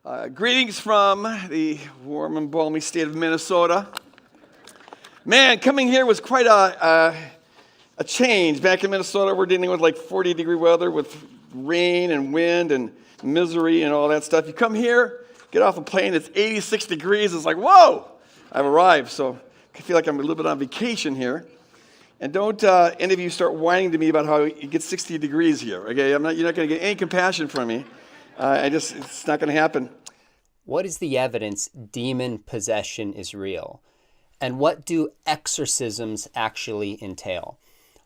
Greetings from the warm and balmy state of Minnesota. Man, coming here was quite a change. Back in Minnesota, we're dealing with like 40-degree weather with rain and wind and misery and all that stuff. You come here, get off a plane, it's 86 degrees. It's like, whoa, I've arrived. So I feel like I'm a little bit on vacation here. And don't any of you start whining to me about how you get 60 degrees here, okay? You're not going to get any compassion from me. It's not going to happen. What is the evidence demon possession is real? And what do exorcisms actually entail?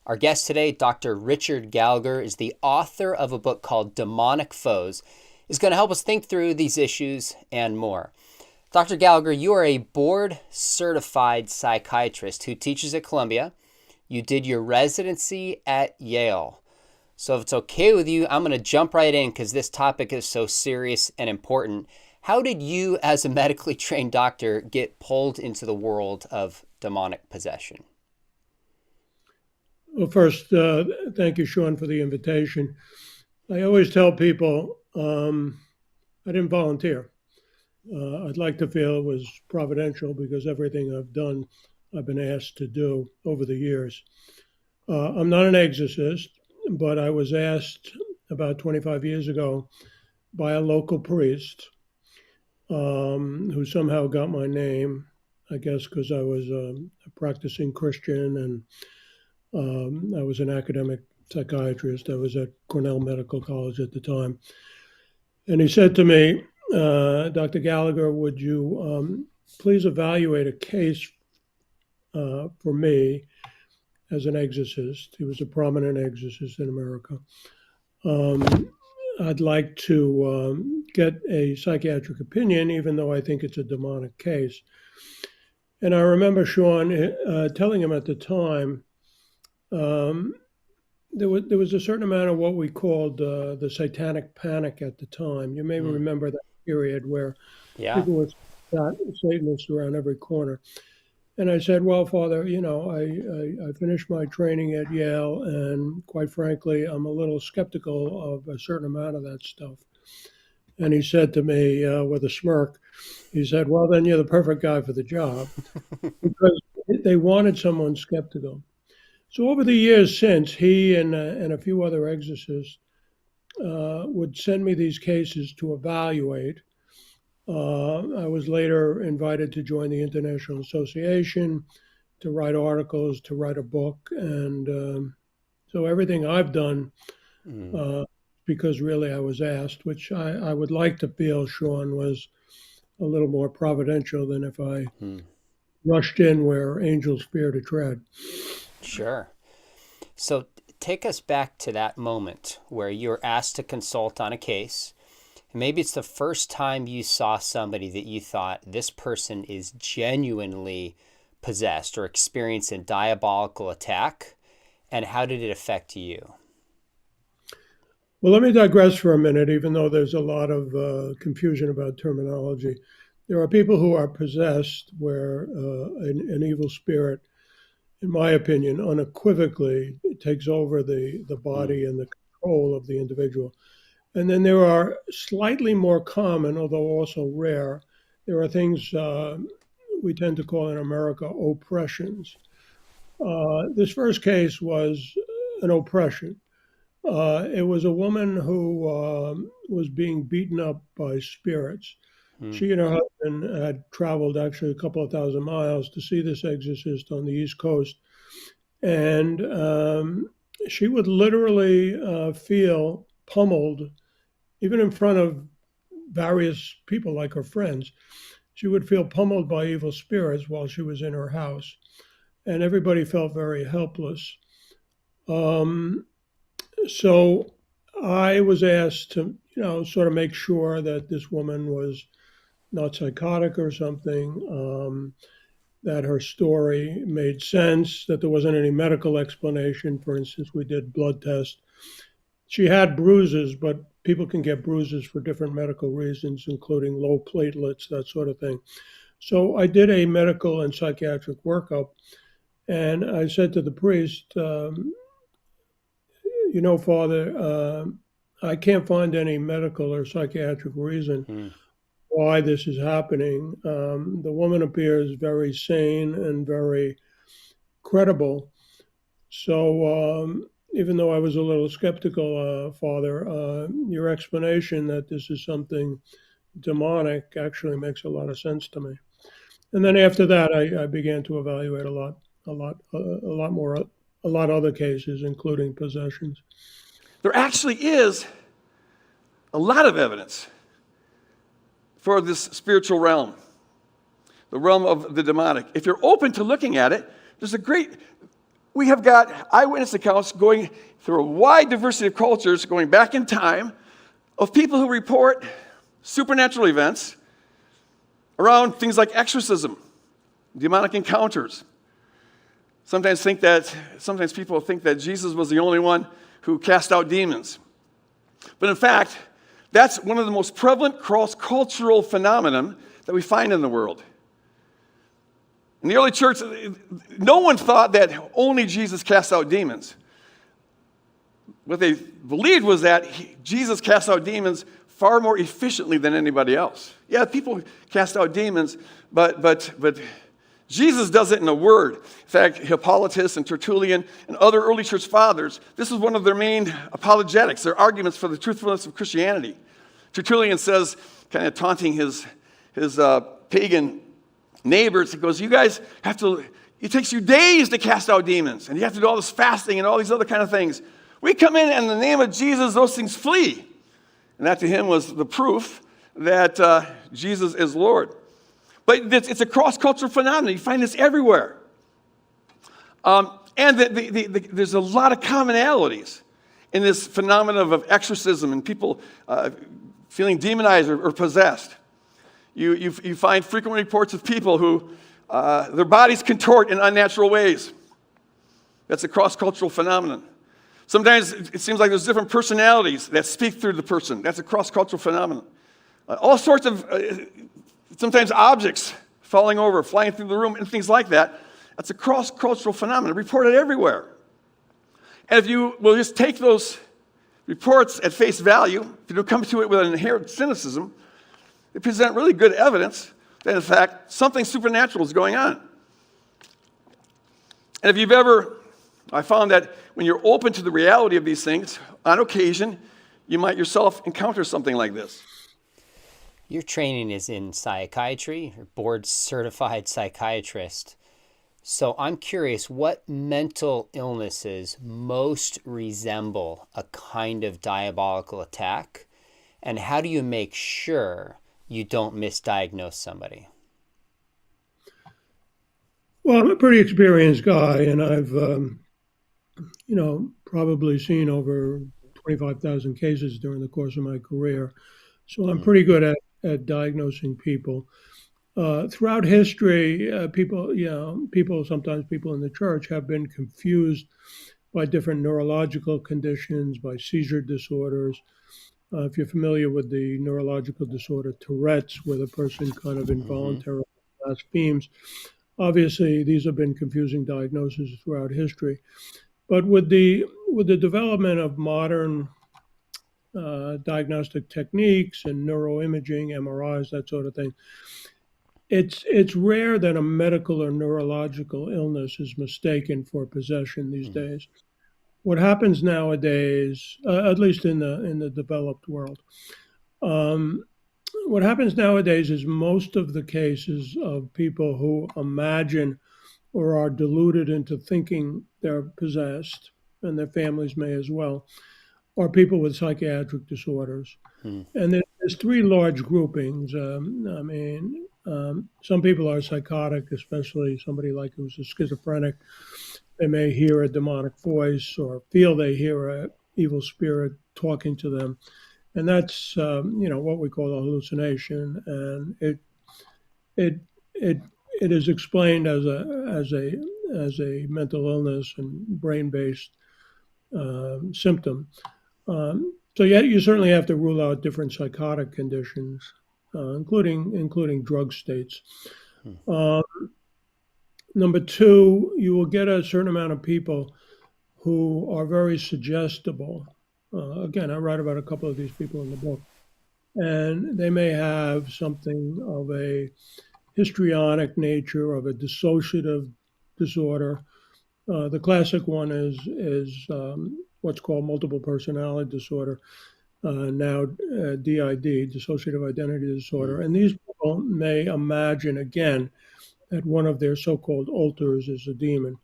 Our guest today, Dr. Richard Gallagher, is the author of a book called Demonic Foes, is going to help us think through these issues and more. Dr. Gallagher, you are a board-certified psychiatrist who teaches at Columbia. You did your residency at Yale. So if it's okay with you, I'm going to jump right in because this topic is so serious and important. How did you, as a medically trained doctor, get pulled into the world of demonic possession? Well, first, thank you, Sean, for the invitation. I always tell people I didn't volunteer. I'd like to feel it was providential because everything I've done, I've been asked to do over the years. I'm not an exorcist, but I was asked about 25 years ago by a local priest who somehow got my name, I guess because I was a practicing Christian and I was an academic psychiatrist. I was at Cornell Medical College at the time. And he said to me, Dr. Gallagher, would you please evaluate a case for me as an exorcist? He was a prominent exorcist in America. I'd like to get a psychiatric opinion, even though I think it's a demonic case. And I remember Sean telling him at the time, there was a certain amount of what we called the satanic panic at the time. You may remember that period where people were Satanists around every corner. And I said, well, Father, I finished my training at Yale, and quite frankly, I'm a little skeptical of a certain amount of that stuff. And he said to me with a smirk, he said, well, then you're the perfect guy for the job, because they wanted someone skeptical. So over the years since, he and a few other exorcists would send me these cases to evaluate. I was later invited to join the International Association, to write articles, to write a book. And so everything I've done, because really I was asked, which I would like to feel, Sean, was a little more providential than if I rushed in where angels fear to tread. Sure. So take us back to that moment where you were asked to consult on a case. Maybe it's the first time you saw somebody that you thought this person is genuinely possessed or experienced a diabolical attack. And how did it affect you? Well, let me digress for a minute, even though there's a lot of confusion about terminology. There are people who are possessed where an evil spirit, in my opinion, unequivocally takes over the body and the control of the individual. And then there are slightly more common, although also rare, there are things we tend to call in America oppressions. This first case was an oppression. It was a woman who was being beaten up by spirits. She and her husband had traveled actually a couple of thousand miles to see this exorcist on the East Coast. And she would literally feel pummeled, even in front of various people like her friends. She would feel pummeled by evil spirits while she was in her house. And everybody felt very helpless. So I was asked to, sort of make sure that this woman was not psychotic or something, that her story made sense, that there wasn't any medical explanation. For instance, we did blood tests. She had bruises, but people can get bruises for different medical reasons, including low platelets, that sort of thing. So I did a medical and psychiatric workup, and I said to the priest, Father, I can't find any medical or psychiatric reason why this is happening. The woman appears very sane and very credible. So even though I was a little skeptical, Father, your explanation that this is something demonic actually makes a lot of sense to me. And then after that, I began to evaluate a lot other cases, including possessions. There actually is a lot of evidence for this spiritual realm, the realm of the demonic. If you're open to looking at it, we have got eyewitness accounts going through a wide diversity of cultures going back in time of people who report supernatural events around things like exorcism, demonic encounters. Sometimes people think that Jesus was the only one who cast out demons. But in fact, that's one of the most prevalent cross-cultural phenomenon that we find in the world. In the early church, no one thought that only Jesus cast out demons. What they believed was that Jesus cast out demons far more efficiently than anybody else. Yeah, people cast out demons, but Jesus does it in a word. In fact, Hippolytus and Tertullian and other early church fathers, this is one of their main apologetics, their arguments for the truthfulness of Christianity. Tertullian says, kind of taunting his pagan neighbors, he goes, you guys have to, it takes you days to cast out demons, and you have to do all this fasting and all these other kind of things. We come in the name of Jesus, those things flee. And that to him was the proof that Jesus is Lord. But it's a cross-cultural phenomenon. You find this everywhere. And there's a lot of commonalities in this phenomenon of exorcism and people feeling demonized or possessed. You find frequent reports of people who their bodies contort in unnatural ways. That's a cross-cultural phenomenon. Sometimes it seems like there's different personalities that speak through the person. That's a cross-cultural phenomenon. All sorts of, sometimes objects falling over, flying through the room, and things like that. That's a cross-cultural phenomenon reported everywhere. And if you will just take those reports at face value, if you don't come to it with an inherent cynicism, they present really good evidence that, in fact, something supernatural is going on. And if I found that when you're open to the reality of these things, on occasion, you might yourself encounter something like this. Your training is in psychiatry, or board-certified psychiatrist. So I'm curious, what mental illnesses most resemble a kind of diabolical attack? And how do you make sure you don't misdiagnose somebody? Well, I'm a pretty experienced guy, and I've, probably seen over 25,000 cases during the course of my career. So I'm pretty good at diagnosing people. Throughout history, sometimes people in the church have been confused by different neurological conditions, by seizure disorders. If you're familiar with the neurological disorder Tourette's, where the person kind of involuntarily blasphemes, obviously these have been confusing diagnoses throughout history. But with the development of modern diagnostic techniques and neuroimaging, MRIs, that sort of thing, it's rare that a medical or neurological illness is mistaken for possession these days. What happens nowadays, at least in the developed world, what happens nowadays is most of the cases of people who imagine or are deluded into thinking they're possessed, and their families may as well, are people with psychiatric disorders. And there's three large groupings. Some people are psychotic, especially somebody like who's a schizophrenic. They may hear a demonic voice or feel they hear an evil spirit talking to them. And that's, what we call a hallucination. And it is explained as a mental illness and brain-based symptom. So you certainly have to rule out different psychotic conditions, including drug states. Number two, you will get a certain amount of people who are very suggestible. Again, I write about a couple of these people in the book. and they may have something of a histrionic nature, of a dissociative disorder. The classic one is what's called multiple personality disorder, now DID, dissociative identity disorder. And these people may imagine again that one of their so-called alters is a demon.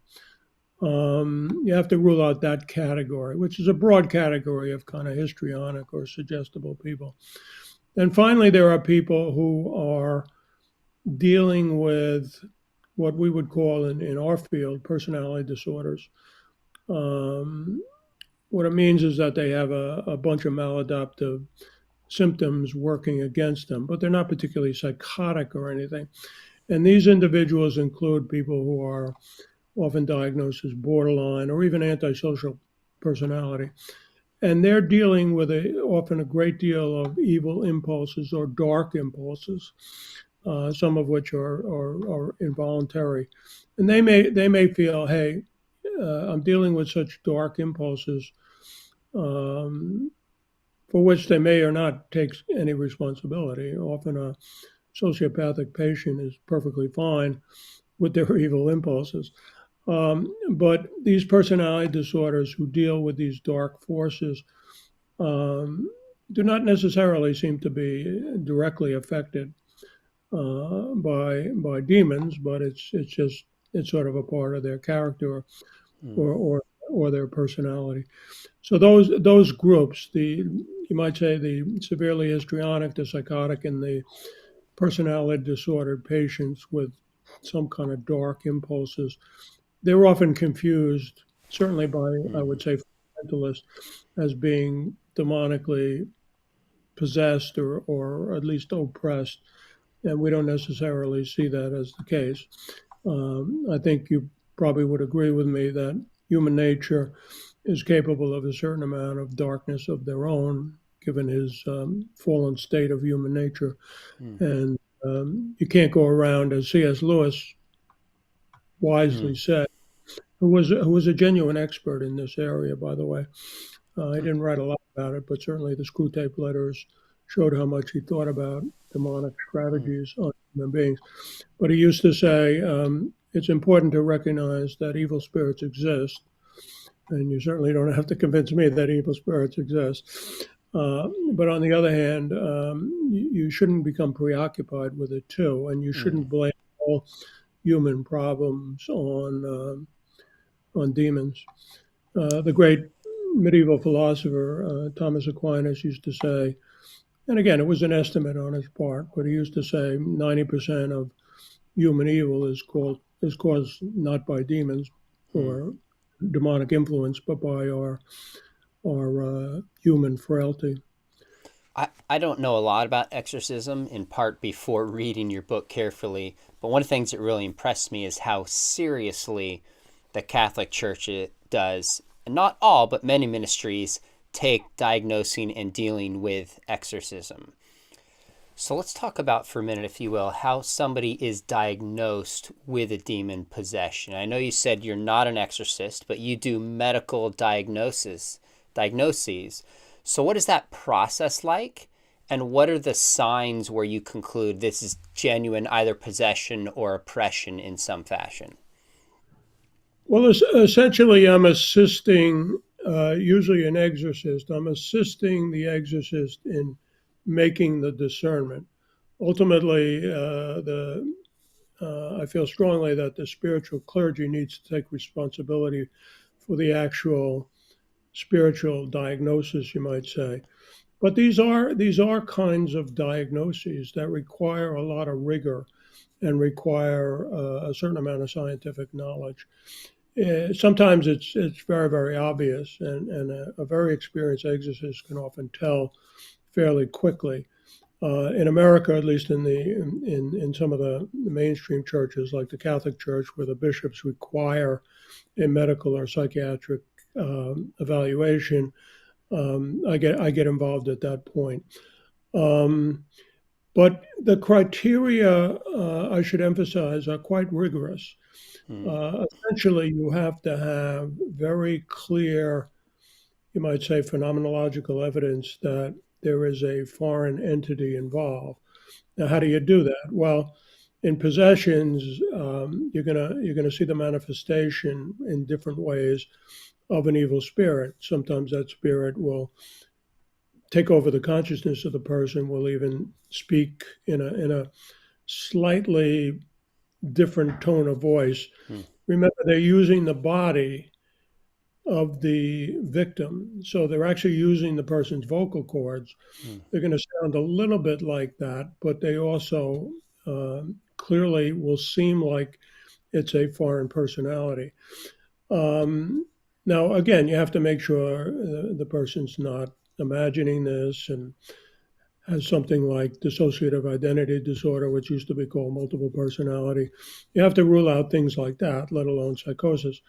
You have to rule out that category, which is a broad category of kind of histrionic or suggestible people. And finally, there are people who are dealing with what we would call in our field personality disorders. What it means is that they have a bunch of maladaptive symptoms working against them, but they're not particularly psychotic or anything. And these individuals include people who are often diagnosed as borderline or even antisocial personality. And they're dealing with often a great deal of evil impulses or dark impulses, some of which are involuntary. And they may feel, hey, I'm dealing with such dark impulses for which they may or not take any responsibility. Often a sociopathic patient is perfectly fine with their evil impulses. But these personality disorders who deal with these dark forces do not necessarily seem to be directly affected by demons, but it's sort of a part of their character or their personality. So those groups, you might say the severely histrionic, the psychotic, and the personality disordered patients with some kind of dark impulses, they're often confused, certainly by, I would say, fundamentalists, as being demonically possessed or at least oppressed. And we don't necessarily see that as the case. I think you probably would agree with me that human nature is capable of a certain amount of darkness of their own, given his fallen state of human nature. And you can't go around, as C.S. Lewis wisely said, who was a genuine expert in this area, by the way. He didn't write a lot about it, but certainly the Screwtape Letters showed how much he thought about demonic strategies on human beings. But he used to say, it's important to recognize that evil spirits exist, and you certainly don't have to convince me that evil spirits exist. But on the other hand, you shouldn't become preoccupied with it too, and you shouldn't blame all human problems on demons. The great medieval philosopher Thomas Aquinas used to say, and again, it was an estimate on his part, but he used to say 90% of human evil is caused not by demons or demonic influence, but by our human frailty. I don't know a lot about exorcism, in part before reading your book carefully, but one of the things that really impressed me is how seriously the Catholic Church does, and not all, but many ministries take diagnosing and dealing with exorcism. So let's talk about for a minute, if you will, how somebody is diagnosed with a demon possession. I know you said you're not an exorcist, but you do medical diagnoses. So what is that process like? And what are the signs where you conclude this is genuine either possession or oppression in some fashion? Well, essentially, I'm assisting, usually an exorcist, I'm assisting the exorcist in making the discernment. Ultimately, I feel strongly that the spiritual clergy needs to take responsibility for the actual spiritual diagnosis, you might say. But these are kinds of diagnoses that require a lot of rigor and require a certain amount of scientific knowledge. Sometimes it's very, very obvious, and a very experienced exorcist can often tell fairly quickly. In America, at least in some of the mainstream churches, like the Catholic Church, where the bishops require a medical or psychiatric evaluation, I get involved at that point. But the criteria, I should emphasize, are quite rigorous. Essentially, you have to have very clear, you might say, phenomenological evidence that there is a foreign entity involved. Now, how do you do that? Well, in possessions, you're gonna see the manifestation in different ways of an evil spirit. Sometimes that spirit will take over the consciousness of the person, will even speak in a slightly different tone of voice. Remember, they're using the body of the victim, so they're actually using the person's vocal cords. They're going to sound a little bit like that, but they also clearly will seem like it's a foreign personality. Now, again, you have to make sure the person's not imagining this and has something like dissociative identity disorder, which used to be called multiple personality. You have to rule out things like that, let alone psychosis.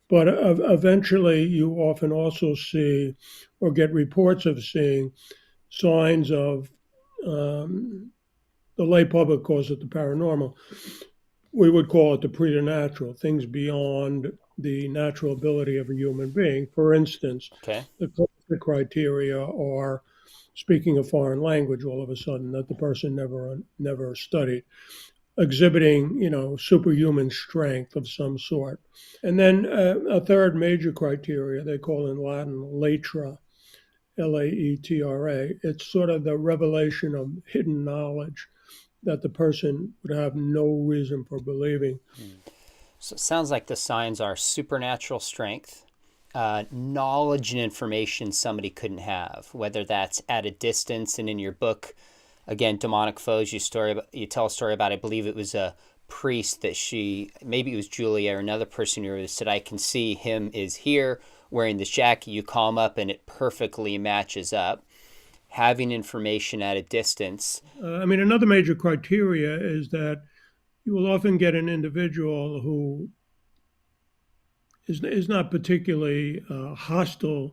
But eventually, you often also see or get reports of seeing signs of, the lay public calls it the paranormal. We would call it the preternatural, things beyond the natural ability of a human being. For instance, the criteria are speaking a foreign language all of a sudden that the person never studied, exhibiting, superhuman strength of some sort. And then a third major criteria they call in Latin laetra, Laetra. It's sort of the revelation of hidden knowledge that the person would have no reason for believing. So it sounds like the signs are supernatural strength, knowledge and information somebody couldn't have, whether that's at a distance. And in your book, again, Demonic Foes, you tell a story about, I believe it was a priest that maybe it was Julia or another person who said, I can see him is here wearing this jacket. You call him up and it perfectly matches up. Having information at a distance. Another major criteria is that you will often get an individual who is not particularly hostile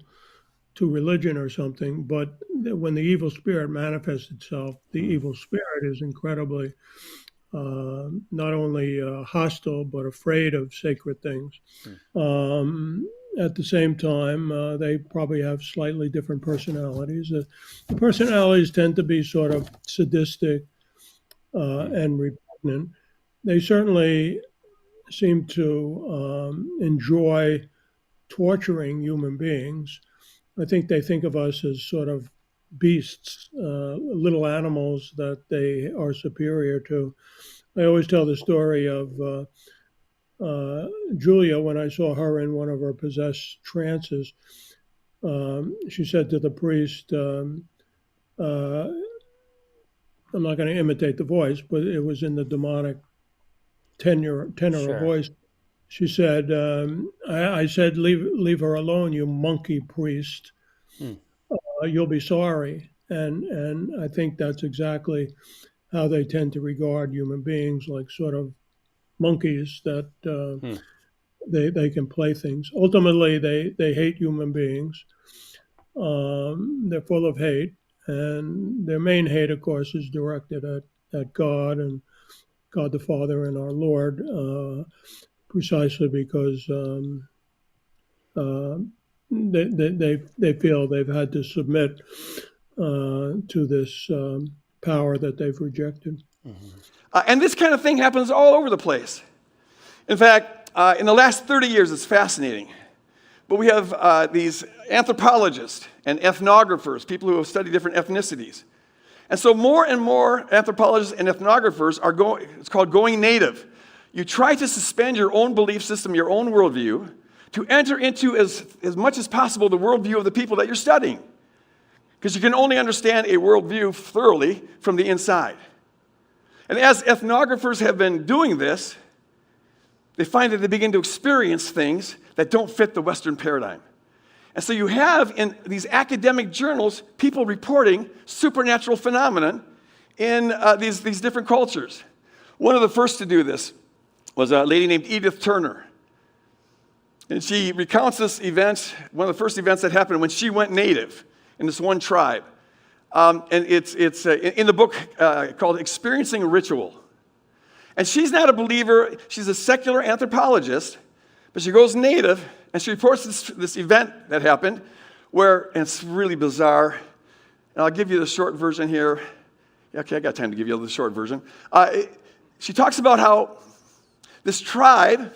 to religion or something, but when the evil spirit manifests itself, the evil spirit is incredibly not only hostile, but afraid of sacred things. At the same time, they probably have slightly different personalities. The personalities tend to be sort of sadistic and repugnant. They certainly seem to enjoy torturing human beings. I think they think of us as sort of beasts, little animals that they are superior to. I always tell the story of Julia, when I saw her in one of her possessed trances. She said to the priest, I'm not going to imitate the voice, but it was in the demonic tenor of voice. She said, I said, leave her alone, you monkey priest. You'll be sorry. And I think that's exactly how they tend to regard human beings, like sort of monkeys that they can play things. Ultimately, they hate human beings. They're full of hate. And their main hate, of course, is directed at God and God the Father and our Lord, precisely because they feel they've had to submit to this power that they've rejected. And this kind of thing happens all over the place. In fact, in the last 30 years, it's fascinating. But we have these anthropologists and ethnographers, people who have studied different ethnicities. And so more and more anthropologists and ethnographers are it's called going native. You try to suspend your own belief system, your own worldview, to enter into as much as possible the worldview of the people that you're studying. Because you can only understand a worldview thoroughly from the inside. And as ethnographers have been doing this, they find that they begin to experience things that don't fit the Western paradigm. And so you have in these academic journals people reporting supernatural phenomenon in these different cultures. One of the first to do this was a lady named Edith Turner. And she recounts this event, one of the first events that happened when she went native in this one tribe. And it's in the book called Experiencing a Ritual. And she's not a believer. She's a secular anthropologist. But she goes native, and she reports this event that happened where, and it's really bizarre, And I'll give you the short version here. Yeah, okay, I got time to give you the short version. She talks about how this tribe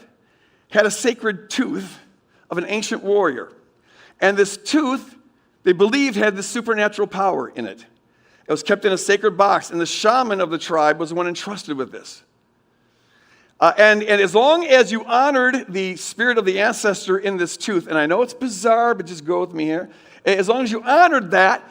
had a sacred tooth of an ancient warrior. And this tooth, they believed, had this supernatural power in it. It was kept in a sacred box, and the shaman of the tribe was the one entrusted with this. And as long as you honored the spirit of the ancestor in this tooth, and I know it's bizarre, but just go with me here. As long as you honored that,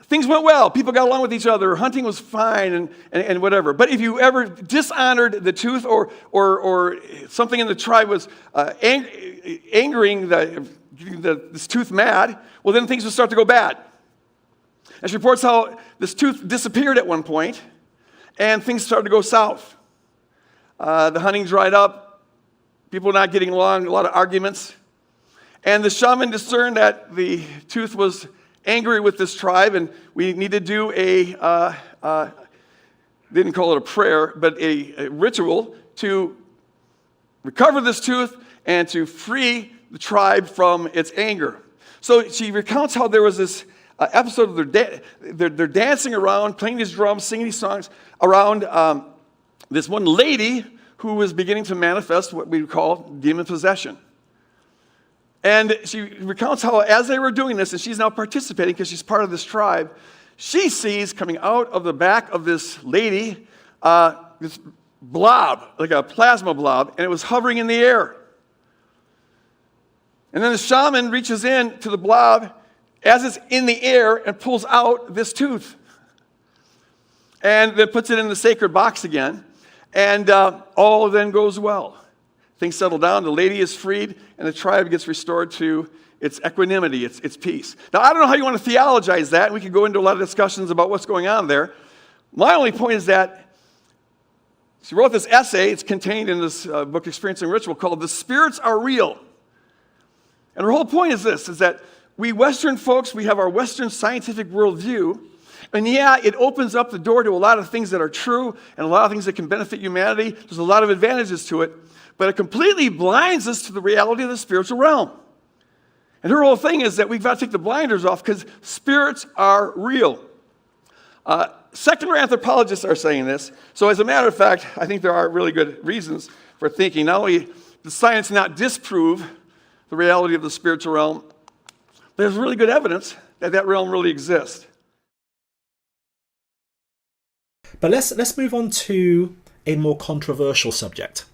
things went well. People got along with each other. Hunting was fine and whatever. But if you ever dishonored the tooth or something in the tribe was angering this tooth mad, well, then things would start to go bad. And she reports how this tooth disappeared at one point, and things started to go south. The hunting dried up, people were not getting along, a lot of arguments. And the shaman discerned that the tooth was angry with this tribe, and we need to do didn't call it a prayer, but a ritual to recover this tooth and to free the tribe from its anger. So she recounts how there was this episode of they're dancing around, playing these drums, singing these songs around this one lady who was beginning to manifest what we would call demon possession. And she recounts how as they were doing this, and she's now participating because she's part of this tribe, she sees coming out of the back of this lady this blob, like a plasma blob, and it was hovering in the air. And then the shaman reaches in to the blob as it's in the air and pulls out this tooth. And then puts it in the sacred box again. And all then goes well. Things settle down, the lady is freed, and the tribe gets restored to its equanimity, its peace. Now, I don't know how you want to theologize that. We could go into a lot of discussions about what's going on there. My only point is that she wrote this essay, it's contained in this book, Experiencing Ritual, called The Spirits Are Real. And her whole point is this, is that we Western folks, we have our Western scientific worldview, and yeah, it opens up the door to a lot of things that are true and a lot of things that can benefit humanity. There's a lot of advantages to it, but it completely blinds us to the reality of the spiritual realm. And her whole thing is that we've got to take the blinders off because spirits are real. Secular anthropologists are saying this. So as a matter of fact, I think there are really good reasons for thinking not only does science not disprove the reality of the spiritual realm, but there's really good evidence that that realm really exists. But let's move on to a more controversial subject,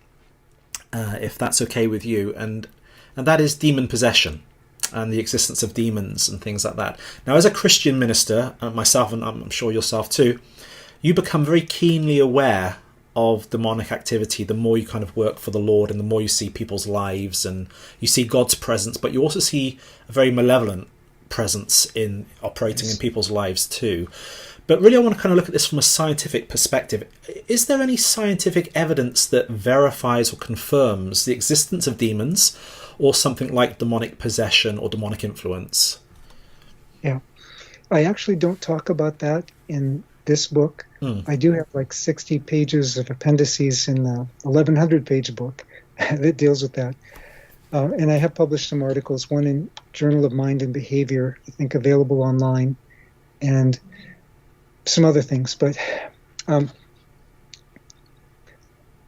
if that's okay with you, and that is demon possession and the existence of demons and things like that. Now, as a Christian minister, myself, and I'm sure yourself too, you become very keenly aware of demonic activity the more you kind of work for the Lord and the more you see people's lives and you see God's presence, but you also see a very malevolent presence in operating in people's lives too. But really I want to kind of look at this from a scientific perspective. Is there any scientific evidence that verifies or confirms the existence of demons or something like demonic possession or demonic influence? Yeah, I actually don't talk about that in this book. I do have like 60 pages of appendices in the 1,100-page book that deals with that. And I have published some articles, one in Journal of Mind and Behavior, I think available online, and some other things. But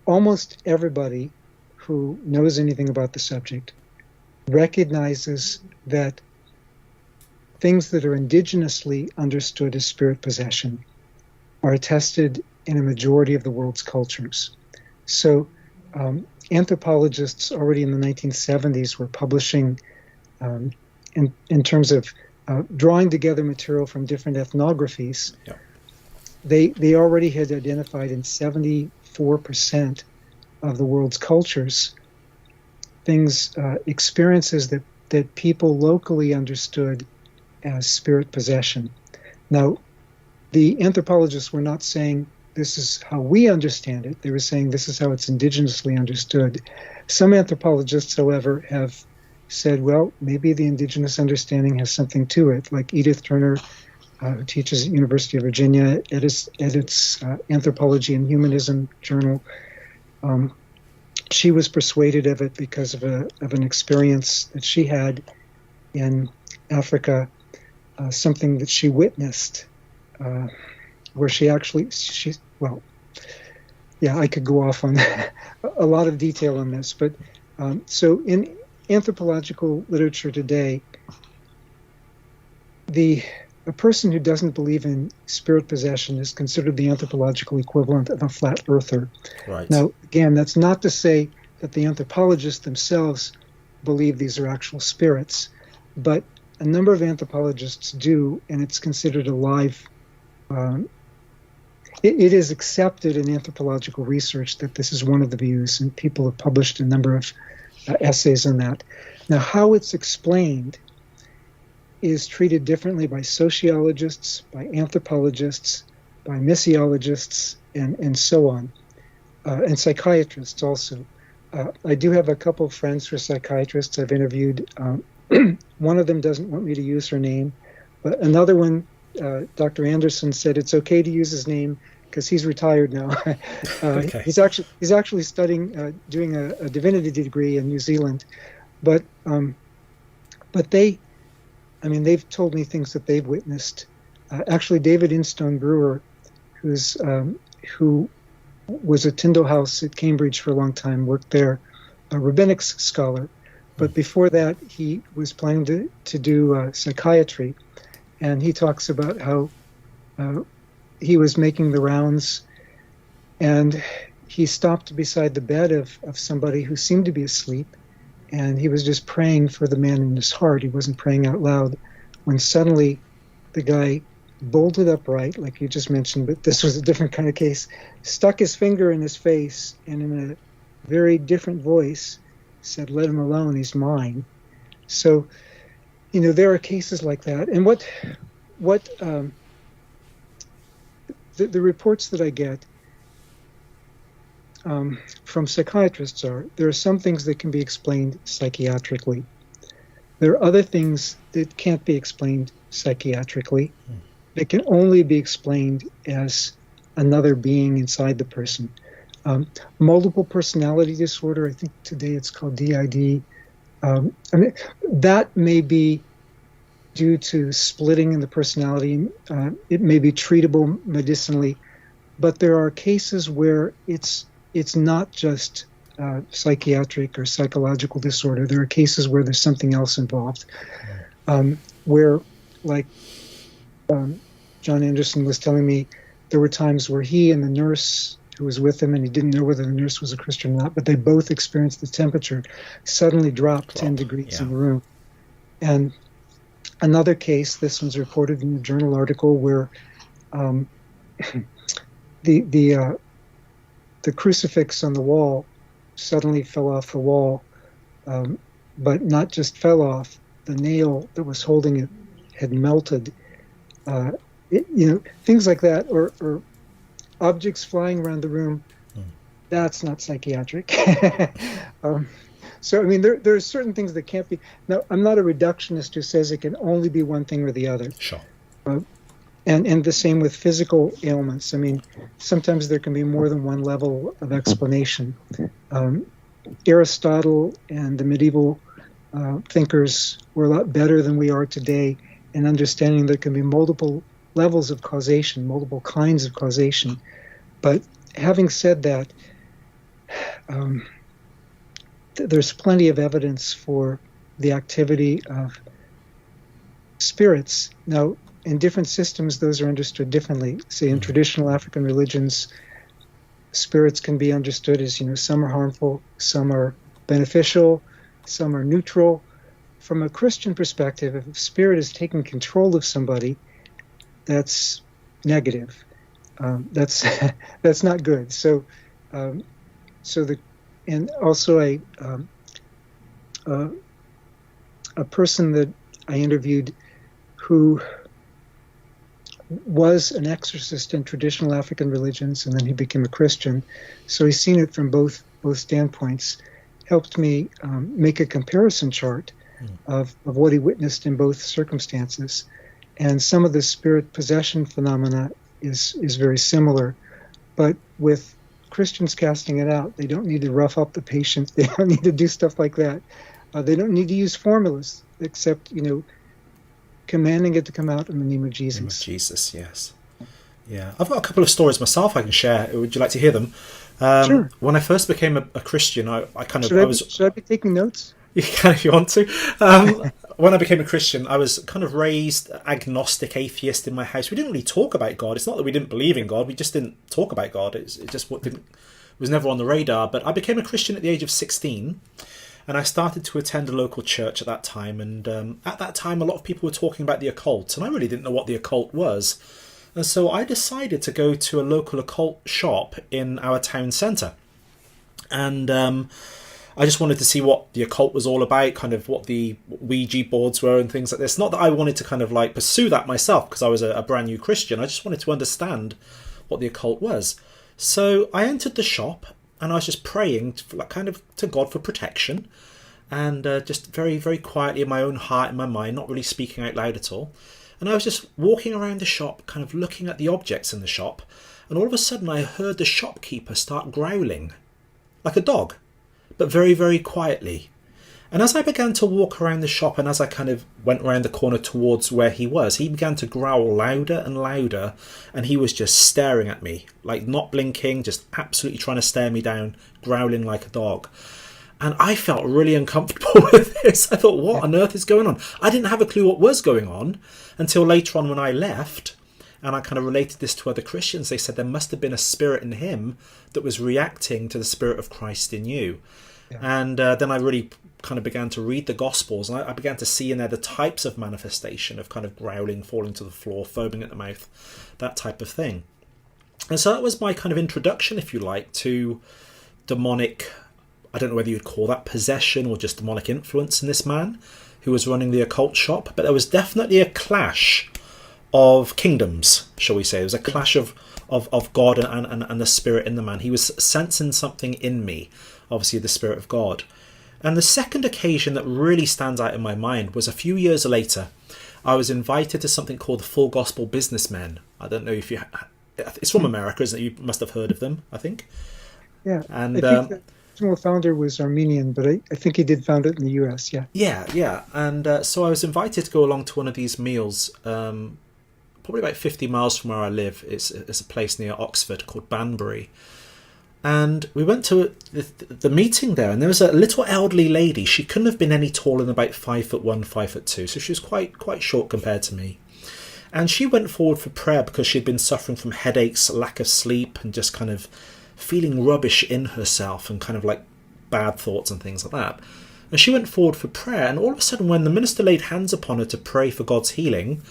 almost everybody who knows anything about the subject recognizes that things that are indigenously understood as spirit possession are attested in a majority of the world's cultures. So anthropologists already in the 1970s were publishing in terms of drawing together material from different ethnographies. Yeah. They already had identified in 74% of the world's cultures things, experiences that people locally understood as spirit possession. Now, the anthropologists were not saying this is how we understand it. They were saying this is how it's indigenously understood. Some anthropologists, however, have said, well, maybe the indigenous understanding has something to it, like Edith Turner, who teaches at University of Virginia, edits Anthropology and Humanism journal. She was persuaded of it because of an experience that she had in Africa something that she witnessed, where I could go off on a lot of detail on this, but so in anthropological literature today, a person who doesn't believe in spirit possession is considered the anthropological equivalent of a flat earther. Right. Now, again, that's not to say that the anthropologists themselves believe these are actual spirits, but a number of anthropologists do, and it's considered a live. It is accepted in anthropological research that this is one of the views, and people have published a number of essays on that. Now, how it's explained is treated differently by sociologists, by anthropologists, by missiologists, and so on, and psychiatrists also. I do have a couple of friends who are psychiatrists I've interviewed. One of them doesn't want me to use her name, but another one, Dr. Anderson, said it's okay to use his name because he's retired now. Okay. He's actually studying, doing a divinity degree in New Zealand, but they've told me things that they've witnessed. Actually, David Instone Brewer, who was at Tyndall House at Cambridge for a long time, worked there, a rabbinic scholar. But before that, he was planning to do psychiatry. And he talks about how he was making the rounds, and he stopped beside the bed of somebody who seemed to be asleep. And he was just praying for the man in his heart. He wasn't praying out loud, when suddenly the guy bolted upright, like you just mentioned, but this was a different kind of case, stuck his finger in his face, and in a very different voice said, "Let him alone, he's mine." So, there are cases like that. And what the reports that I get from psychiatrists there are some things that can be explained psychiatrically. There are other things that can't be explained psychiatrically. That can only be explained as another being inside the person. Multiple personality disorder, I think today it's called DID. That may be due to splitting in the personality. It may be treatable medicinally, but there are cases where it's not just psychiatric or psychological disorder. There are cases where there's something else involved, where, like John Anderson was telling me, there were times where he and the nurse who was with him, and he didn't know whether the nurse was a Christian or not, but they both experienced the temperature suddenly drop 10 degrees in the room. And another case, this one's reported in a journal article, where the crucifix on the wall suddenly fell off the wall, but not just fell off, the nail that was holding it had melted. Things like that, or objects flying around the room, that's not psychiatric. So, there are certain things that can't be. Now, I'm not a reductionist who says it can only be one thing or the other. Sure. And the same with physical ailments. Sometimes there can be more than one level of explanation. Aristotle and the medieval thinkers were a lot better than we are today in understanding there can be multiple levels of causation, multiple kinds of causation. But having said that, there's plenty of evidence for the activity of spirits. Now, in different systems, those are understood differently. Say in traditional African religions, spirits can be understood as, some are harmful, some are beneficial, some are neutral. From a Christian perspective, if a spirit is taking control of somebody, that's negative. That's not good. So and also a person that I interviewed who was an exorcist in traditional African religions, and then he became a Christian. So he's seen it from both standpoints. Helped me make a comparison chart of what he witnessed in both circumstances. And some of the spirit possession phenomena is very similar. But with Christians casting it out, they don't need to rough up the patient. They don't need to do stuff like that. They don't need to use formulas, except, commanding it to come out in the name of Name of Jesus. Jesus, yes. Yeah, I've got a couple of stories myself I can share. Would you like to hear them? Sure. When I first became a Christian, I kind of Should I be taking notes? You can if you want to. When I became a Christian, I was kind of raised agnostic, atheist in my house. We didn't really talk about God. It's not that we didn't believe in God. We just didn't talk about God. It just was never on the radar. But I became a Christian at the age of 16. And I started to attend a local church at that time. And at that time, a lot of people were talking about the occult. And I really didn't know what the occult was. And so I decided to go to a local occult shop in our town centre. And I just wanted to see what the occult was all about, kind of what the Ouija boards were and things like this. Not that I wanted to kind of like pursue that myself because I was a brand new Christian. I just wanted to understand what the occult was. So I entered the shop and I was just praying to God for protection, and just very, very quietly in my own heart, in my mind, not really speaking out loud at all. And I was just walking around the shop, kind of looking at the objects in the shop. And all of a sudden I heard the shopkeeper start growling like a dog, but very, very quietly. And as I began to walk around the shop, and as I kind of went around the corner towards where he was, he began to growl louder and louder, and he was just staring at me, like not blinking, just absolutely trying to stare me down, growling like a dog. And I felt really uncomfortable with this. I thought, what on earth is going on? I didn't have a clue what was going on until later on when I left, and I kind of related this to other Christians. They said there must have been a spirit in him that was reacting to the Spirit of Christ in you. Yeah. And then I really kind of began to read the Gospels, and I began to see in there the types of manifestation of kind of growling, falling to the floor, foaming at the mouth, that type of thing. And so that was my kind of introduction, if you like, to demonic, I don't know whether you'd call that possession or just demonic influence in this man who was running the occult shop. But there was definitely a clash of kingdoms, shall we say. There was a clash of God and the Spirit in the man. He was sensing something in me, obviously the Spirit of God. And the second occasion that really stands out in my mind was a few years later. I was invited to something called the Full Gospel Businessmen. I don't know if you... It's from America, isn't it? You must have heard of them, I think. Yeah, and I think the original founder was Armenian, but I think he did found it in the U.S., yeah. Yeah. And so I was invited to go along to one of these meals, probably about 50 miles from where I live. It's a place near Oxford called Banbury. And we went to the meeting there, and there was a little elderly lady. She couldn't have been any taller than about 5'1", 5'2", so she was quite short compared to me. And she went forward for prayer because she'd been suffering from headaches, lack of sleep, and just kind of feeling rubbish in herself and kind of like bad thoughts and things like that. And she went forward for prayer, and all of a sudden when the minister laid hands upon her to pray for God's healing,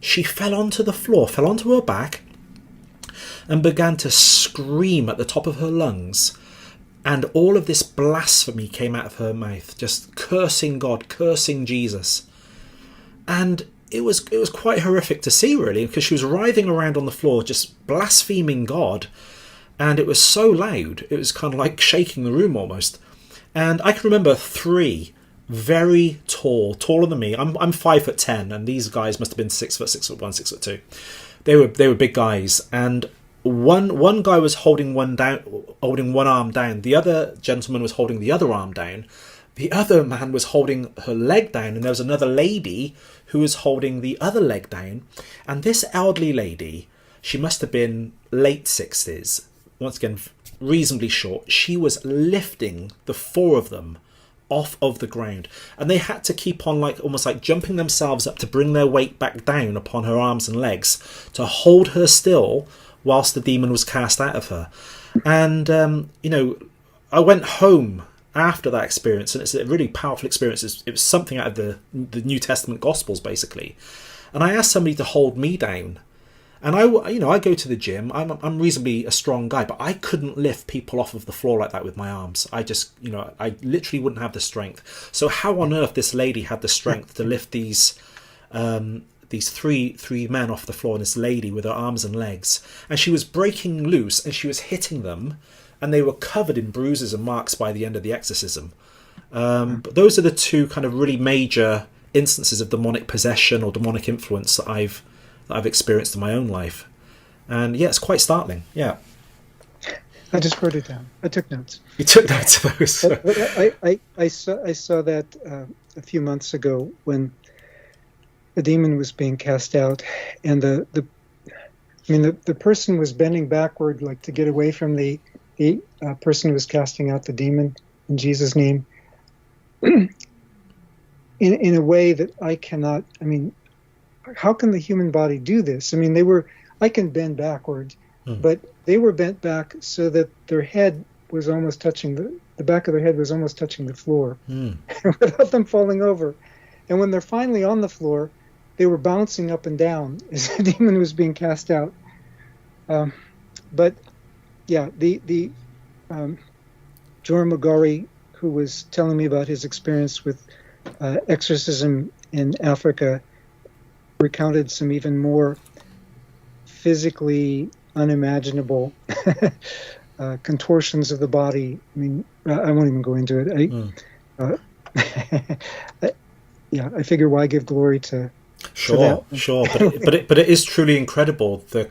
she fell onto the floor, fell onto her back, and began to scream at the top of her lungs. And all of this blasphemy came out of her mouth, just cursing God, cursing Jesus. And it was quite horrific to see, really, because she was writhing around on the floor, just blaspheming God. And it was so loud, it was kind of like shaking the room almost. And I can remember three very tall, taller than me. I'm 5'10", and these guys must have been 6 foot, 6'1", 6'2". They were big guys, and one guy was holding one arm down. The other gentleman was holding the other arm down. The other man was holding her leg down, and there was another lady who was holding the other leg down. And this elderly lady, she must have been late 60s, once again reasonably short. She was lifting the four of them off of the ground, and they had to keep on almost like jumping themselves up to bring their weight back down upon her arms and legs to hold her still whilst the demon was cast out of her. And I went home after that experience, and it's a really powerful experience. It was something out of the New Testament Gospels, basically. And I asked somebody to hold me down. And I go to the gym. I'm reasonably a strong guy, but I couldn't lift people off of the floor like that with my arms. I just, I literally wouldn't have the strength. So how on earth this lady had the strength to lift these three men off the floor, and this lady with her arms and legs, and she was breaking loose and she was hitting them, and they were covered in bruises and marks by the end of the exorcism. But those are the two kind of really major instances of demonic possession or demonic influence that I've experienced in my own life. And yeah, it's quite startling. Yeah. I just wrote it down. I took notes. You took notes of those. I saw that a few months ago when a demon was being cast out, and the person was bending backward, like to get away from the person who was casting out the demon in Jesus' name, in a way that I cannot. I mean, how can the human body do this? I mean, I can bend backward, but they were bent back so that their head was almost touching the back of their head was almost touching the floor, without them falling over. And when they're finally on the floor, they were bouncing up and down as the demon was being cast out. But yeah, the Joram Magari, who was telling me about his experience with exorcism in Africa, recounted some even more physically unimaginable contortions of the body. I mean, I won't even go into it. I figure why give glory to Sure. But it is truly incredible, the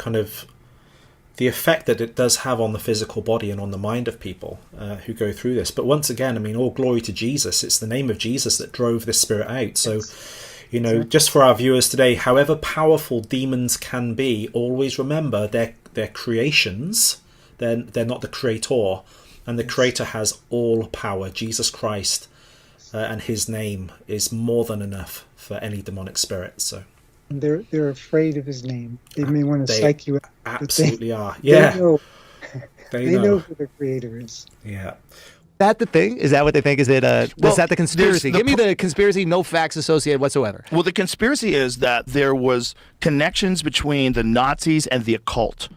effect that it does have on the physical body and on the mind of people who go through this. But once again, I mean, all glory to Jesus. It's the name of Jesus that drove this spirit out. So, just for our viewers today, however powerful demons can be, always remember they're creations. They're not the creator, and the creator has all power. Jesus Christ and his name is more than enough for any demonic spirit. So they're afraid of his name. They may want to psych you out. Absolutely are. Yeah. They know who the creator is. Yeah. Is that the thing? Is that what they think? Is it is that the conspiracy? Give me the conspiracy, no facts associated whatsoever. Well, the conspiracy is that there was connections between the Nazis and the occult.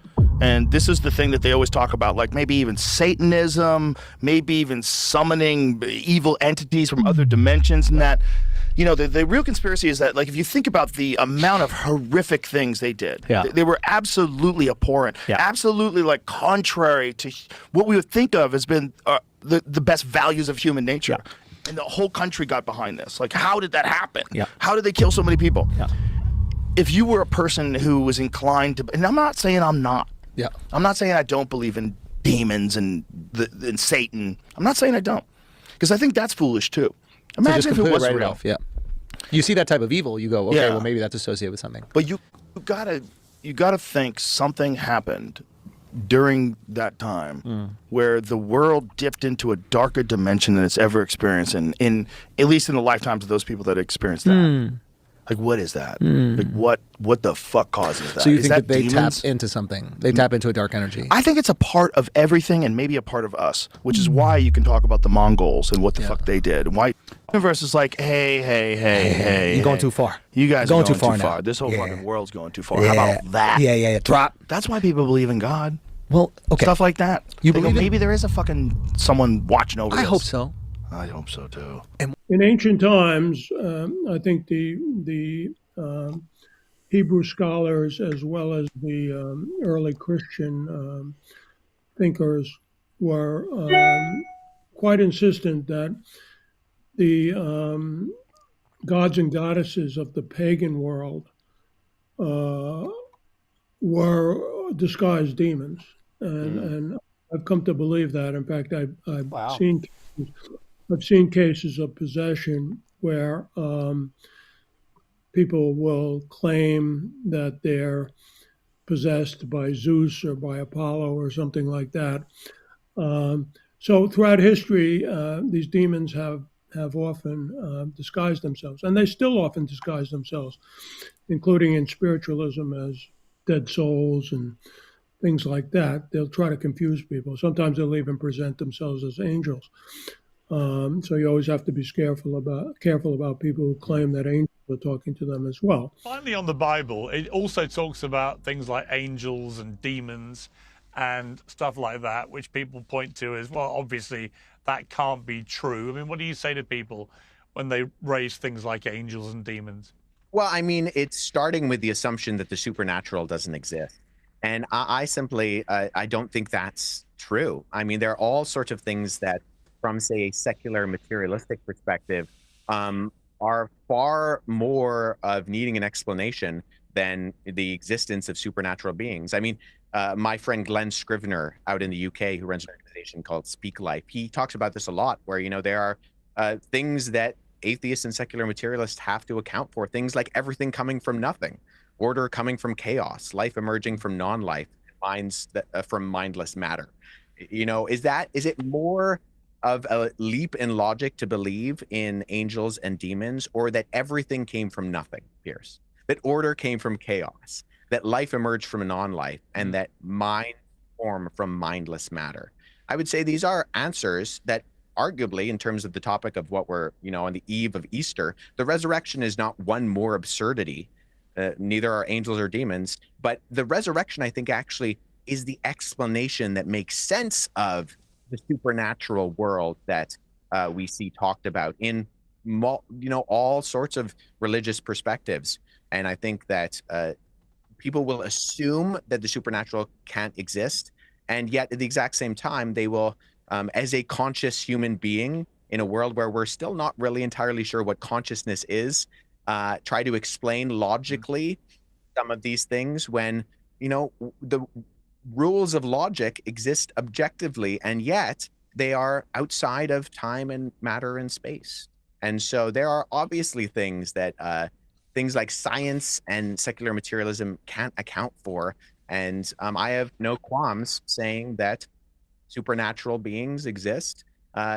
And this is the thing that they always talk about, like maybe even Satanism, maybe even summoning evil entities from other dimensions, and that, the real conspiracy is that, like, if you think about the amount of horrific things they did, they were absolutely abhorrent, absolutely, like, contrary to what we would think of as being the best values of human nature. And the whole country got behind this. Like, how did that happen? How did they kill so many people? If you were a person who was inclined to, and I'm not saying I'm not. I'm not saying I don't believe in demons and Satan. I'm not saying I don't, because I think that's foolish too. Imagine if it was real. You see that type of evil, you go, okay, well, maybe that's associated with something. But you gotta think something happened during that time where the world dipped into a darker dimension than it's ever experienced in at least in the lifetimes of those people that experienced that. Like, what is that? Like, what the fuck causes that? So you think that they demons? tap into something? They tap into a dark energy? I think it's a part of everything and maybe a part of us, which is why you can talk about the Mongols and what the fuck they did. And why the universe is like, hey. You're going too far. You guys are going too far now. This whole fucking world's going too far. How about that? Yeah. Drop. That's why people believe in God. Well, okay. Stuff like that. You They go, believe in- maybe there is a fucking someone watching over us. I hope so. I hope so too. In ancient times, I think the Hebrew scholars, as well as the early Christian thinkers, were quite insistent that the gods and goddesses of the pagan world were disguised demons, and I've come to believe that. In fact, I've seen cases of possession where people will claim that they're possessed by Zeus or by Apollo or something like that. So throughout history, these demons have often disguised themselves, and they still often disguise themselves, including in spiritualism as dead souls and things like that. They'll try to confuse people. Sometimes they'll even present themselves as angels. So you always have to be careful about people who claim that angels are talking to them as well. Finally, on the Bible, it also talks about things like angels and demons and stuff like that, which people point to as, well, obviously that can't be true. I mean, what do you say to people when they raise things like angels and demons? Well, I mean, it's starting with the assumption that the supernatural doesn't exist. And I simply, I don't think that's true. I mean, there are all sorts of things that, from, say, a secular materialistic perspective, are far more of needing an explanation than the existence of supernatural beings. I mean, my friend Glenn Scrivener out in the UK, who runs an organization called Speak Life, he talks about this a lot, where, there are things that atheists and secular materialists have to account for things like everything coming from nothing, order coming from chaos, life emerging from non-life, minds that, from mindless matter. You know, is it more of a leap in logic to believe in angels and demons, or that everything came from nothing, Piers? That order came from chaos, that life emerged from non-life, and that mind formed from mindless matter? I would say these are answers that arguably, in terms of the topic of what we're, you know, on the eve of Easter, the resurrection is not one more absurdity. Neither are angels or demons, but the resurrection, I think, actually is the explanation that makes sense of the supernatural world that we see talked about in, you know, all sorts of religious perspectives. And I think that people will assume that the supernatural can't exist, and yet at the exact same time, they will, as a conscious human being in a world where we're still not really entirely sure what consciousness is, try to explain logically some of these things when, you know, the rules of logic exist objectively, and yet they are outside of time and matter and space. And so there are obviously things that things like science and secular materialism can't account for. And I have no qualms saying that supernatural beings exist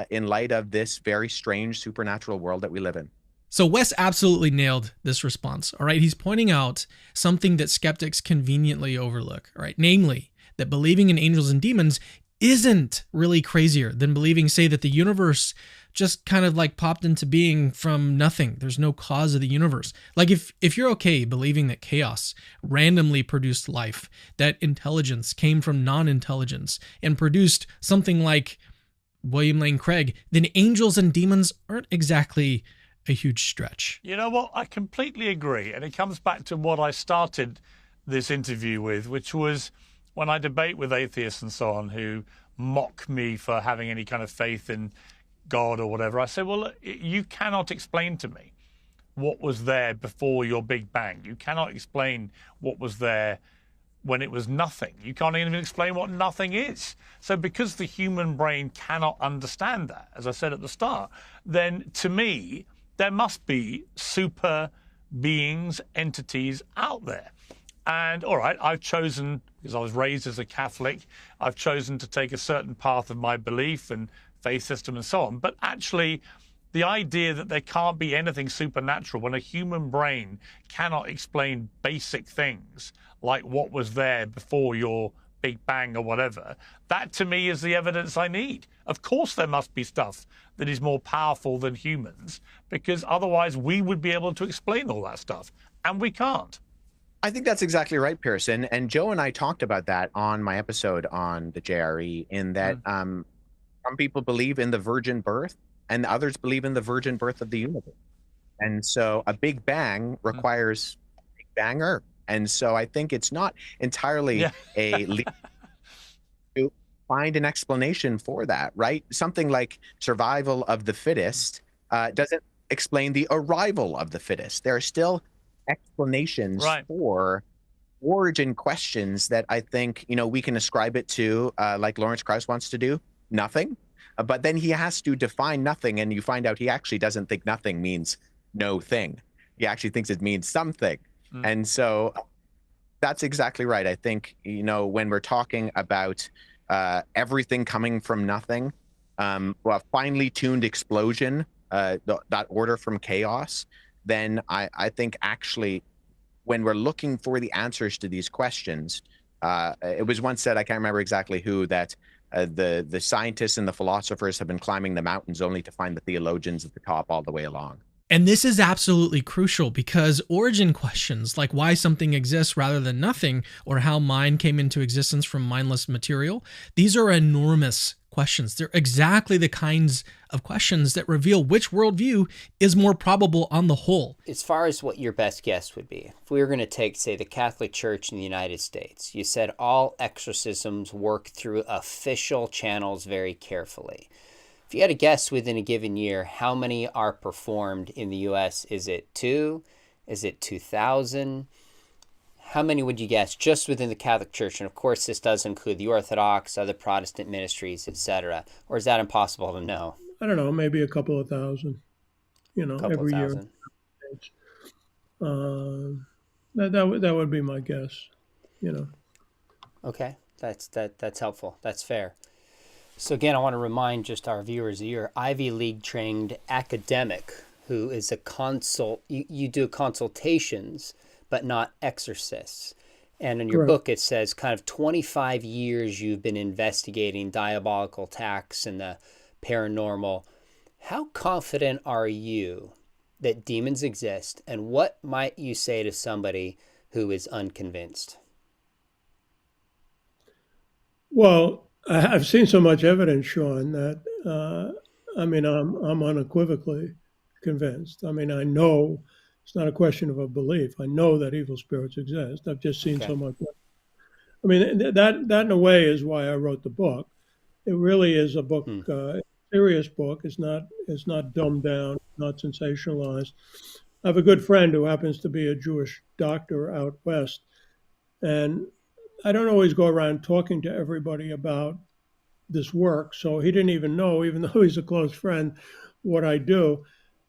in light of this very strange supernatural world that we live in. So Wes absolutely nailed this response. All right. He's pointing out something that skeptics conveniently overlook. All right. Namely, that believing in angels and demons isn't really crazier than believing, say, that the universe just kind of like popped into being from nothing. There's no cause of the universe. Like if you're okay believing that chaos randomly produced life, that intelligence came from non-intelligence and produced something like William Lane Craig, then angels and demons aren't exactly a huge stretch. You know what? I completely agree. And it comes back to what I started this interview with, which was when I debate with atheists and so on who mock me for having any kind of faith in God or whatever. I say, well, look, you cannot explain to me what was there before your Big Bang. You cannot explain what was there when it was nothing. You can't even explain what nothing is. So because the human brain cannot understand that, as I said at the start, then to me, there must be super beings, entities out there. And all right, I've chosen, because I was raised as a Catholic, I've chosen to take a certain path of my belief and faith system and so on. But actually, the idea that there can't be anything supernatural when a human brain cannot explain basic things like what was there before your Big Bang or whatever, that to me is the evidence I need. Of course there must be stuff that is more powerful than humans, because otherwise we would be able to explain all that stuff, and we can't. I think that's exactly right, Pearson. And Joe and I talked about that on my episode on the JRE, in that some people believe in the virgin birth and others believe in the virgin birth of the universe. And so a Big Bang requires a Big Banger. And so I think it's not entirely a leap to find an explanation for that, right? Something like survival of the fittest doesn't explain the arrival of the fittest. There are still explanations for origin questions that I think, you know, we can ascribe it to, like Lawrence Krauss wants to do, nothing. But then he has to define nothing, and you find out he actually doesn't think nothing means no thing. He actually thinks it means something. And so that's exactly right. I think, you know, when we're talking about everything coming from nothing, well, finely tuned explosion, that order from chaos, then I think actually when we're looking for the answers to these questions, it was once said, I can't remember exactly who, that the scientists and the philosophers have been climbing the mountains only to find the theologians at the top all the way along. And this is absolutely crucial, because origin questions like why something exists rather than nothing, or how mind came into existence from mindless material, these are enormous questions. They're exactly the kinds of questions that reveal which worldview is more probable on the whole. As far as what your best guess would be, if we were going to take, say, the Catholic Church in the United States, you said all exorcisms work through official channels very carefully. If you had a guess within a given year, how many are performed in the U.S.? Is it 2? Is it 2,000? How many would you guess just within the Catholic Church? And of course, this does include the Orthodox, other Protestant ministries, etc. Or is that impossible to know? I don't know, maybe a couple of thousand. Couple every year. thousand. That would be my guess. Okay, that's helpful. That's fair. So again, I want to remind just our viewers that you're Ivy League trained academic who is a consult. You do consultations, but not exorcists. And in your Correct. book, it says kind of 25 years you've been investigating diabolical attacks and the paranormal. How confident are you that demons exist? And what might you say to somebody who is unconvinced? Well, I've seen so much evidence, Sean, that I'm unequivocally convinced. I mean, I know it's not a question of a belief. I know that evil spirits exist. I've just seen so much. I mean, that in a way is why I wrote the book. It really is a book, serious book. It's not dumbed down, not sensationalized. I have a good friend who happens to be a Jewish doctor out west, and I don't always go around talking to everybody about this work. So he didn't even know, even though he's a close friend, what I do.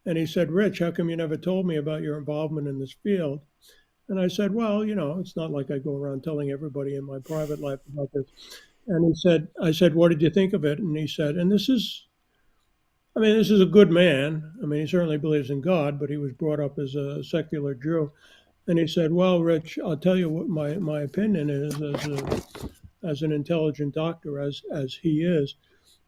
And he said, "Rich, how come you never told me about your involvement in this field?" And I said, "Well, it's not like I go around telling everybody in my private life about this." And I said, "What did you think of it?" And he said, and this is a good man. I mean, he certainly believes in God, but he was brought up as a secular Jew. And he said, "Well, Rich, I'll tell you what my opinion is as an intelligent doctor, as he is."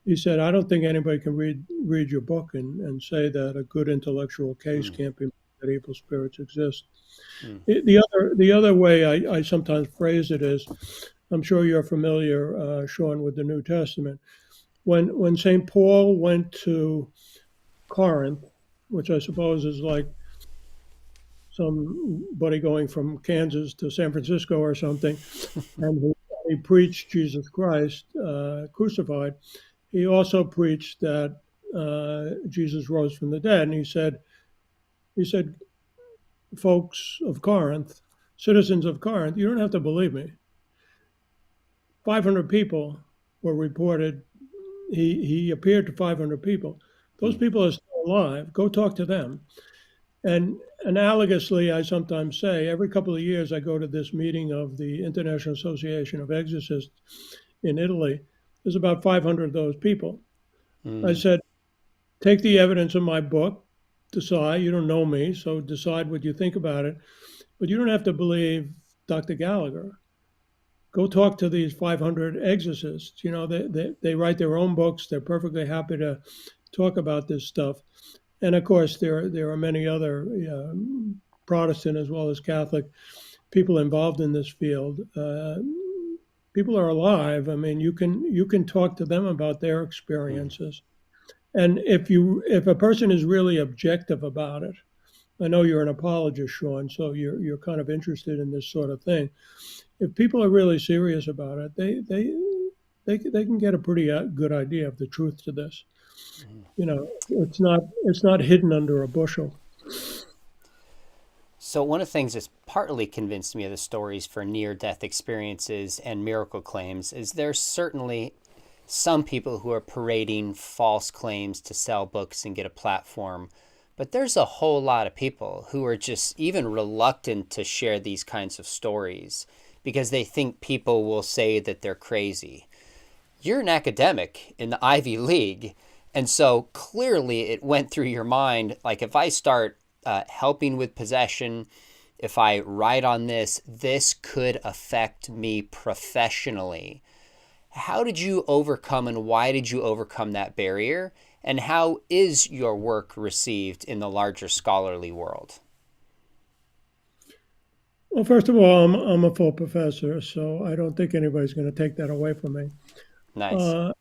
He said, "I don't think anybody can read your book and say that a good intellectual case can't be made that evil spirits exist." The other way I sometimes phrase it is, I'm sure you're familiar, Sean, with the New Testament. When St. Paul went to Corinth, which I suppose is like somebody going from Kansas to San Francisco or something, and he preached Jesus Christ crucified. He also preached that Jesus rose from the dead, and he said, "Folks of Corinth, citizens of Corinth, you don't have to believe me. 500 people were reported. He appeared to 500 people. Those people are still alive. Go talk to them." And analogously, I sometimes say, every couple of years, I go to this meeting of the International Association of Exorcists in Italy. There's about 500 of those people. I said, "Take the evidence of my book, decide. You don't know me, so decide what you think about it. But you don't have to believe Dr. Gallagher. Go talk to these 500 exorcists. They write their own books. They're perfectly happy to talk about this stuff." And of course, there are many other Protestant as well as Catholic people involved in this field. People are alive. I mean, you can talk to them about their experiences. And if a person is really objective about it, I know you're an apologist, Sean, so you're kind of interested in this sort of thing. If people are really serious about it, they can get a pretty good idea of the truth to this. It's not hidden under a bushel. So one of the things that's partly convinced me of the stories for near-death experiences and miracle claims is there's certainly some people who are parading false claims to sell books and get a platform. But there's a whole lot of people who are just even reluctant to share these kinds of stories because they think people will say that they're crazy. You're an academic in the Ivy League, and so clearly it went through your mind, like if I start helping with possession, if I write on this could affect me professionally. How did you overcome and why did you overcome that barrier? And how is your work received in the larger scholarly world? Well, first of all, I'm a full professor, so I don't think anybody's going to take that away from me. Nice.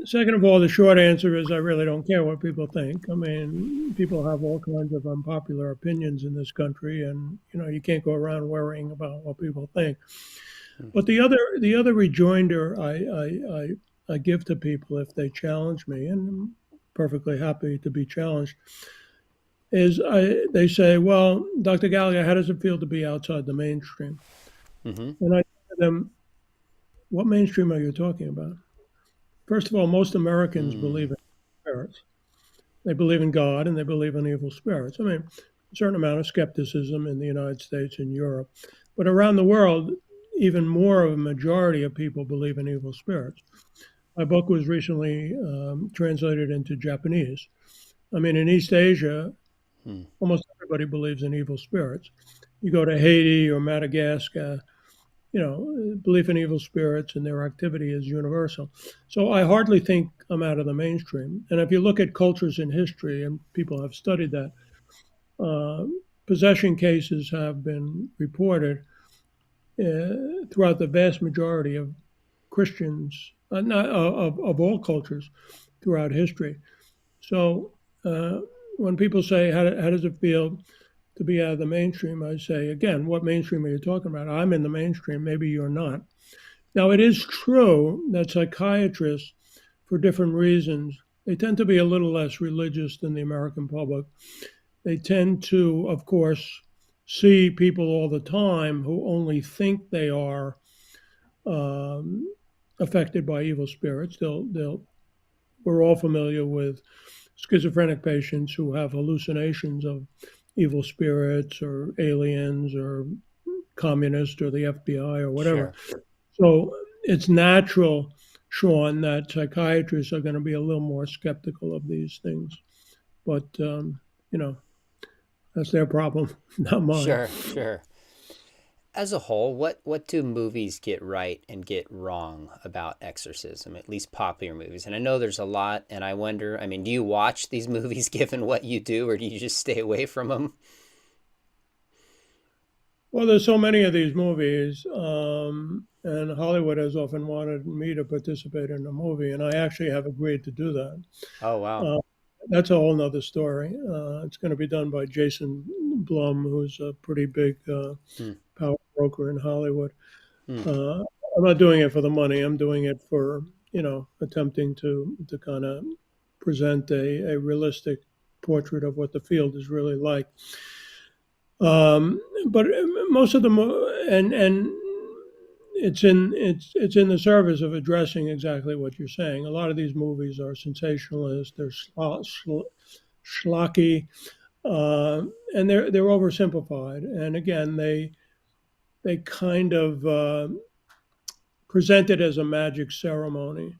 Second of all, the short answer is I really don't care what people think. I mean, people have all kinds of unpopular opinions in this country, and you can't go around worrying about what people think. But the other rejoinder I give to people if they challenge me, and I'm perfectly happy to be challenged, is they say, "Well, Dr. Gallagher, how does it feel to be outside the mainstream?" And I say to them, "What mainstream are you talking about? First of all, most Americans believe in spirits. They believe in God and they believe in evil spirits. I mean, a certain amount of skepticism in the United States and Europe. But around the world, even more of a majority of people believe in evil spirits. My book was recently translated into Japanese. I mean, in East Asia, almost everybody believes in evil spirits. You go to Haiti or Madagascar, belief in evil spirits and their activity is universal. So I hardly think I'm out of the mainstream. And if you look at cultures in history, and people have studied that, possession cases have been reported throughout the vast majority of Christians, not of all cultures throughout history. So when people say, how does it feel to be out of the mainstream? I say, again, what mainstream are you talking about? I'm in the mainstream. Maybe you're not. Now, it is true that psychiatrists, for different reasons, they tend to be a little less religious than the American public. They tend to, of course, see people all the time who only think they are affected by evil spirits. We're all familiar with schizophrenic patients who have hallucinations of evil spirits or aliens or communists or the FBI or whatever. Sure. So it's natural, Sean, that psychiatrists are going to be a little more skeptical of these things. But, that's their problem, not mine. Sure. As a whole, what do movies get right and get wrong about exorcism, at least popular movies? And I know there's a lot, and I wonder, do you watch these movies given what you do, or do you just stay away from them? Well, there's so many of these movies, and Hollywood has often wanted me to participate in a movie, and I actually have agreed to do that. Oh, wow. That's a whole nother story. It's going to be done by Jason Blum, who's a pretty big power broker in Hollywood. I'm not doing it for the money. I'm doing it for, attempting to kind of present a realistic portrait of what the field is really like. But most of them, and it's in the service of addressing exactly what you're saying. A lot of these movies are sensationalist, they're schlocky, and they're oversimplified. And again, they kind of present it as a magic ceremony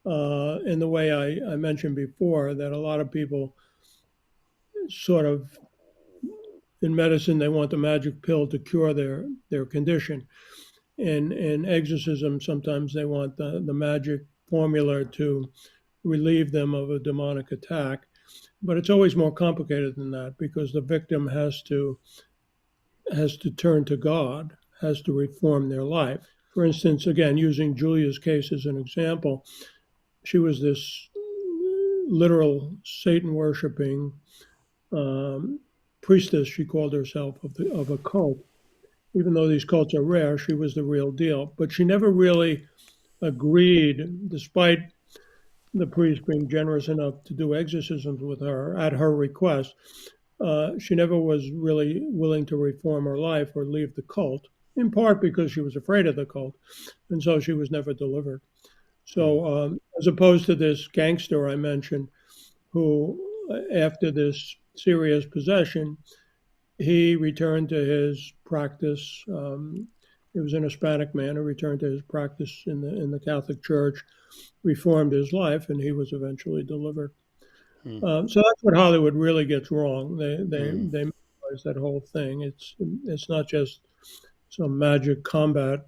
in the way I mentioned before, that a lot of people sort of, in medicine, they want the magic pill to cure their condition. In exorcism, sometimes they want the magic formula to relieve them of a demonic attack. But it's always more complicated than that, because the victim has to turn to God, has to reform their life. For instance, again, using Julia's case as an example, she was this literal Satan-worshipping priestess, she called herself, of a cult. Even though these cults are rare, she was the real deal. But she never really agreed, despite the priest being generous enough to do exorcisms with her at her request. She never was really willing to reform her life or leave the cult, in part because she was afraid of the cult. And so she was never delivered. So as opposed to this gangster I mentioned, who after this serious possession, he returned to his practice. He was an Hispanic man who returned to his practice in the Catholic Church, reformed his life, and he was eventually delivered. So that's what Hollywood really gets wrong. They minimize that whole thing. It's not just some magic combat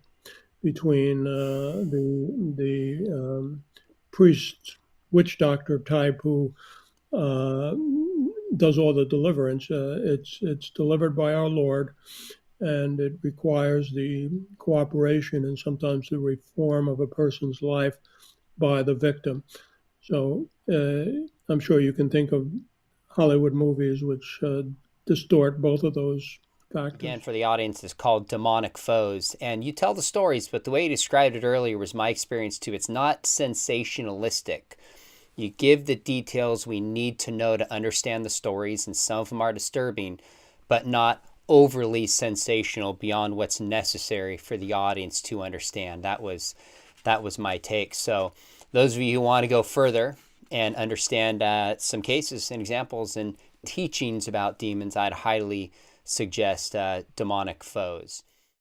between the priest, witch doctor type who does all the deliverance. It's delivered by our Lord, and it requires the cooperation and sometimes the reform of a person's life by the victim. So I'm sure you can think of Hollywood movies which distort both of those factors. Again, for the audience, it's called Demonic Foes. And you tell the stories, but the way you described it earlier was my experience too. It's not sensationalistic. You give the details we need to know to understand the stories, and some of them are disturbing, but not overly sensational beyond what's necessary for the audience to understand. That was my take. So those of you who want to go further and understand some cases and examples and teachings about demons, I'd highly suggest Demonic Foes.